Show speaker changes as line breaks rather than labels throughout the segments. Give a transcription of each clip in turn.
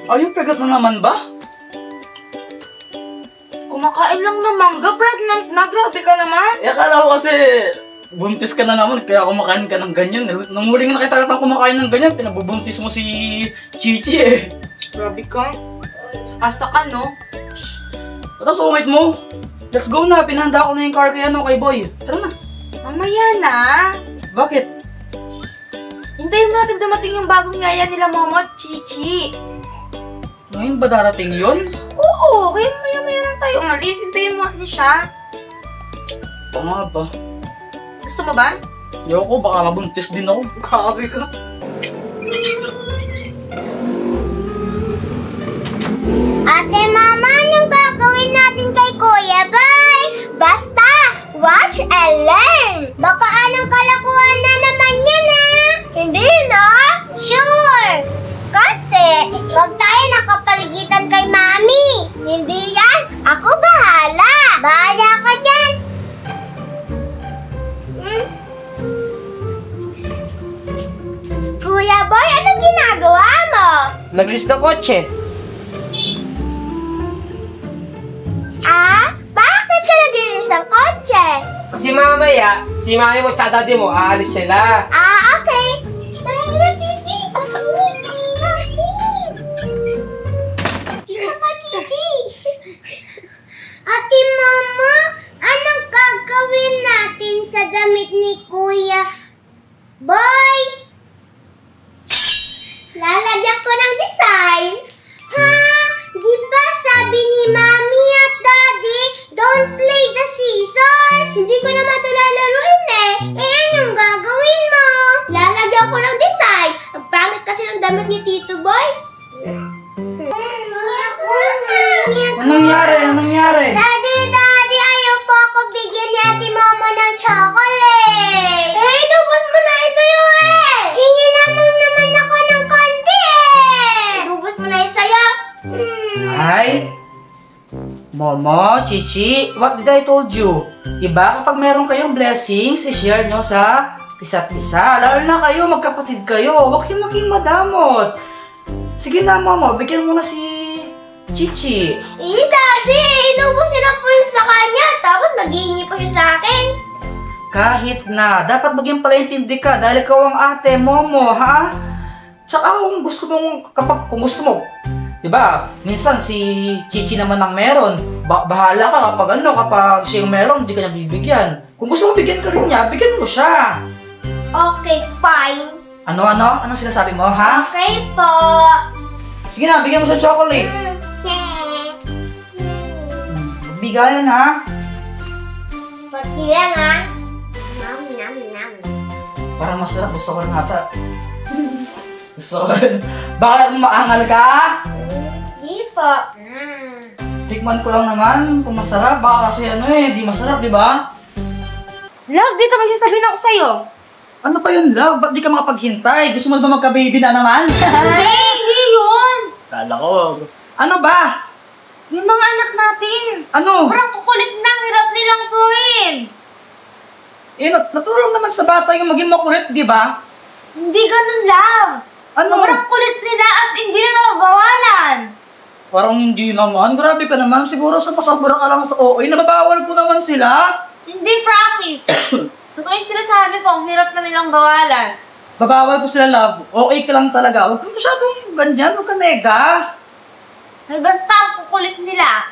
Ayun, pregnant na naman ba?
Kumakain lang ng mangga, pregnant na. Grabe ka naman.
Akala ko kasi buntis ka na naman, kaya kumakain ka ng ganyan. Nung muling nakita kitang kumakain ng ganyan, pinabubuntis mo si Chichi eh.
Grabe ka. Asa ka, no?
Ito, sungit mo. Let's go na, pinahanda ko na yung car kay Boy. Tara na.
Mamaya na.
Bakit?
Hintayin mo natin dumating yung bagong yaya nila, Momo at Chichi.
Ngayon ba darating yun?
Oo, kaya maya-maya lang tayo umalis. Hintayin mo natin siya.
Oo nga ba?
Gusto mo ba?
Ayoko, baka mabuntis din ako.
Grabe ka.
Ate Mama, anong gagawin natin kay Kuya Boy? Basta, watch and learn. Baka anong kalakuhan na naman yan Hindi na? Sure. Kasi, huwag tayo nakapaligitan kay Mami. Hindi yan. Ako bahala. Bahala ka dyan. Kuya Boy, ano ginagawa mo?
Naglis ng kotse.
Bakit ka naglinis ng kotse?
Kasi mamaya, si mami mo at daddy mo, aalis sila.
Okay. Tara na, Chichi. Dito ka, Chichi. Ate Mama, anong gagawin natin sa damit ni Kuya Boy? Lalagyan ko ng design. Di ba sabi ni Mami at Daddy, don't play the scissors? Hindi ko naman ito lalaruin anong gagawin mo? Lalagyan ko ng design. Ang pangit kasi ng damit ni Tito Boy.
Anong nangyari?
Daddy, ayaw po ako bigyan ni Ate Mama ng chocolate. Inubos mo na sa'yo Hingi lamang naman ako ng konti Inubos mo na sa'yo.
Ay! Momo, Chichi, what did I told you? Diba kapag meron kayong blessings, i-share nyo sa isa't isa. Lalo na kayo, magkapatid kayo. Huwag kayong maging madamot. Sige na, Momo, bigyan mo na si Chichi.
Daddy, inubos niya na po yun sa kanya. Tapos mag-iingi pa siya sa akin.
Kahit na, dapat maging palaintindi ka dahil ikaw ang ate, Momo, ha? Tsaka kung gusto mo, diba, minsan si Chichi naman ang meron. Bahala ka kapag siya yung meron, hindi ka niya bibigyan. Kung gusto mo bigyan ka rin niya, bigyan mo siya.
Okay, fine.
Anong sinasabi mo, ha?
Okay po.
Sige na, bigyan mo siya chocolate. Bigayan, ha?
Pati lang, Nam.
Parang masarap. Gusto ko rin ata. Gusto ko rin. Bakit maangal ka?
Di po.
Tikman ko lang naman kung masarap. Baka kasi di masarap, di ba?
Love, dito magsasabihin ako sa'yo.
Ano pa yun, love? Ba't di ka makapaghintay? Gusto mo ba magka-baby na naman?
Hindi yun.
Kala ko. Ano ba?
Yung mga anak natin.
Ano?
Parang kukulit na, hirap nilang suhin.
Natulong naman sa bata yung maging makulit, di ba?
Hindi ganun, Love.
Ano?
Sobrang kulit nila as hindi na mabawalan.
Parang hindi naman. Grabe ka naman. Siguro sa pasabura ka lang sa OA. Nababawal ko naman sila.
Hindi, promise. Totoo yung sinasabi ko, ang hirap na nilang bawalan.
Babawal ko sila, love. OA ka lang talaga. Huwag ka masyadong ganyan. Huwag ka nega.
Ay, basta ang kukulit nila.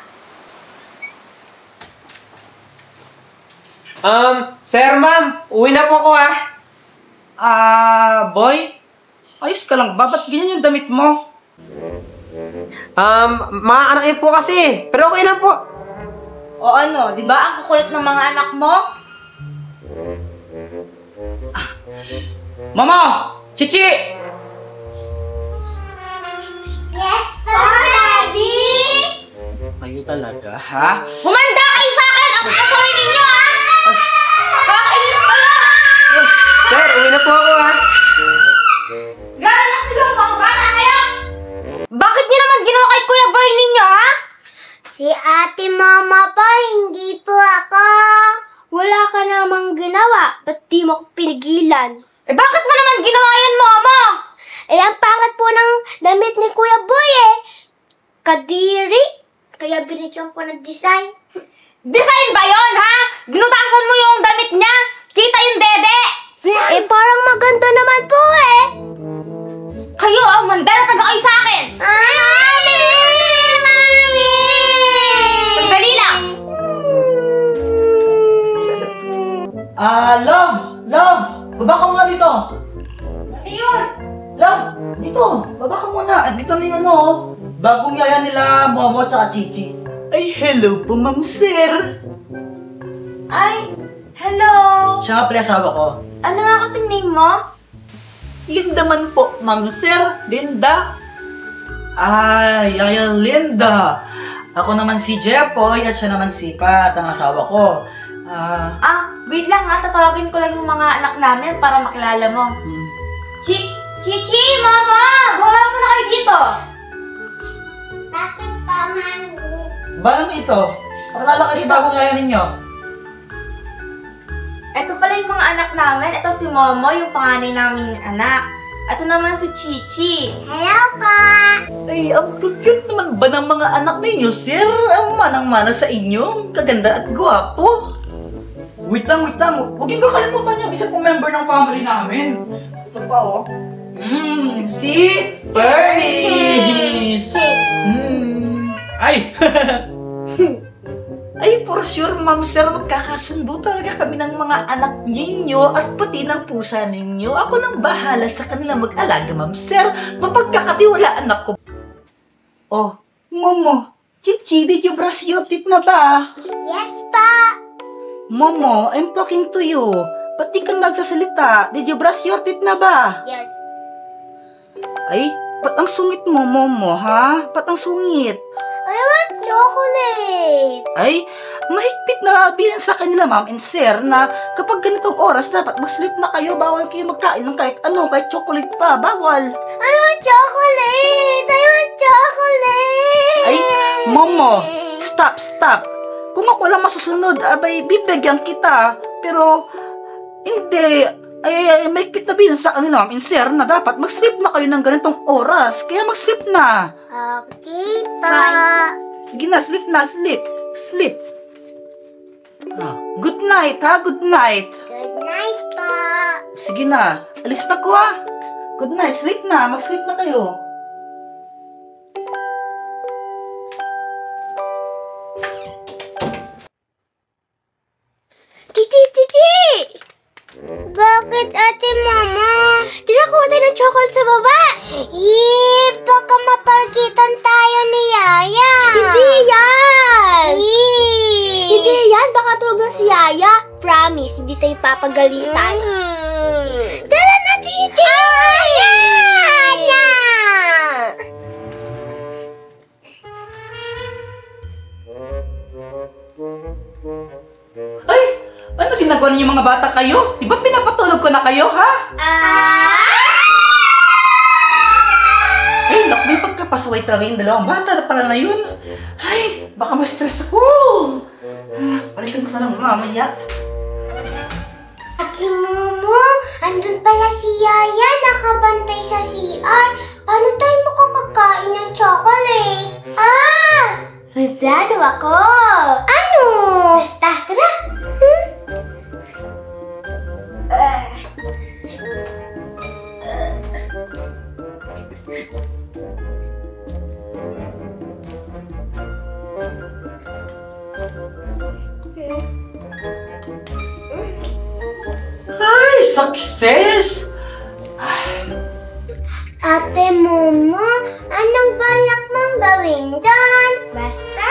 Sir, ma'am, uwi na po ako
Boy? Ayos ka lang ba? Ba't ganyan yung damit mo?
Mga anak niyo po kasi, pero okay lang po.
O ano, di ba ang kukulit ng mga anak mo?
Mama! Chichi!
Yes po, Daddy!
Kayo talaga, ha?
Humanda kayo sa akin! Ang kasaway ninyo, ha? Kakainis ka lang!
Sir, uwi na po ako
Gano'n na sila mga bata kayo? Bakit niyo naman ginawa kay Kuya Boy ninyo, ha?
Si Ate Mama po, hindi po ako. Wala ka namang ginawa. Ba't di mo ko pinigilan?
Eh bakit mo naman ginawa yan, Mama?
Eh, ang pangat po ng damit ni Kuya Boy eh. Kadiri. Kaya binigyan ko ng design.
Design ba yon, ha? Ginutasan mo yung damit niya. Kita yung dede.
Eh, parang maganda naman po eh.
Kayo, mandala taga kayo sa akin.
Mami! Mami!
Sandali lang.
Love! Love! Baba ka muna dito!
Ayun.
Love! Dito! Baba ka muna! Dito na yung ano, bagong yaya nila Momo at Chichi. Ay, hello po, ma'am sir!
Ay, hello.
Siya nga pala asawa ko.
Ano nga kasing name mo?
Linda man po, ma'am sir. Linda. Ay, yaya Linda. Ako naman si Jepoy at siya naman si Pat, ang asawa ko.
Wait lang ha. Tatawagin ko lang yung mga anak namin para makilala mo. Chichi, Mama! Bawa mo na kayo dito.
Bakit pa, Mami?
Balang ito. Kasalala kayo sa bagong yaya ninyo.
Ito pala yung mga anak namin. Ito si Momo, yung panganay naming anak. Ito naman si Chichi.
Hello po!
Ay, ang cute naman ba ng mga anak ninyo, sir? Ang manang-mana sa inyo. Kaganda at gwapo. Wait lang. Huwag yung kakalimutan yung isa pong member ng family namin. Ito pa, oh. Si Bernice! Ay! Ay, for sure, ma'am sir, magkakasundo talaga kami ng mga anak ninyo at pati ng pusa ninyo. Ako nang bahala sa kanila mag-alaga, ma'am sir. Mapagkakatiwalaan ako. Oh, Momo, Chichi, did you brush your teeth na ba?
Yes pa!
Momo, I'm talking to you. Ba't di ka nagsasalita? Did you brush your teeth na ba?
Yes.
Ay, ba't ang sungit mo, Momo, ha? Ba't ang sungit?
I want chocolate!
Ay, mahigpit na bilang sa kanila, ma'am and sir, na kapag ganitong oras, dapat mag-sleep na kayo. Bawal kayo magkain ng kahit ano, kahit chocolate pa. Bawal.
I want chocolate! I want chocolate!
Ay, Momo, stop. Kung ako lang masusunod, abay, bibigyan kita. Pero, hindi. Ay, mahigpit na bilang sa kanila, ma'am and sir, na dapat mag-sleep na kayo ng ganitong oras. Kaya mag-sleep na.
Okay pa!
Sige na, sleep na, sleep. Good night, ha? Good night.
Good night pa!
Sige na, alis na ko, ha? Good night, sleep na. Mag-sleep na kayo.
Chichi! Bakit, Ate Mama? Tinakuha tayo ng chocolate sa baba. Baka mapalgitan tayo ni Yaya. Hindi yan. Hindi yan. Baka tulog na si Yaya. Promise, hindi tayo papagalitan. Tara na, Chichi! Yaya!
Ay, ano ginagawa ninyo mga bata kayo? Di ba pinapatulog ko na kayo, ha? Ay, naku, may pagkapasaway talaga yung dalawang bata na pala na yun. Ay, baka ma-stress ako. Palikan ko na lang mamaya.
Ate Momo, andun pala si Yaya nakabantay sa CR. Paano tayo makakakain ng chocolate? May plano ako. Ano? Basta, tara.
Ay, success!
Ate Momo, anong balak mong gawin doon? Basta.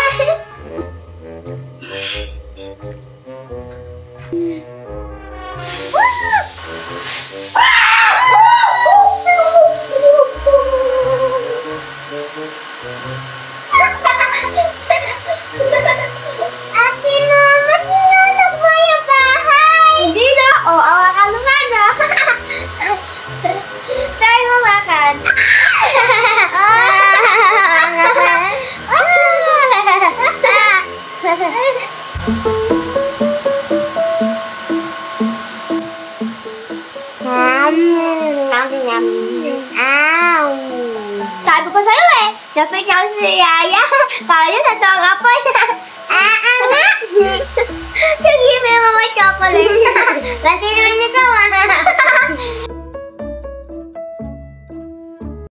Ate Momo, sinunog mo yung bahay! Hindi na! Awakan mo nga na! Try mo makan! Sabi ko pa sa'yo eh. Napit niya ako si Yaya. Kaya na ito ang apoy. Nga. Yung give me mama chocolate. Kasi naman ito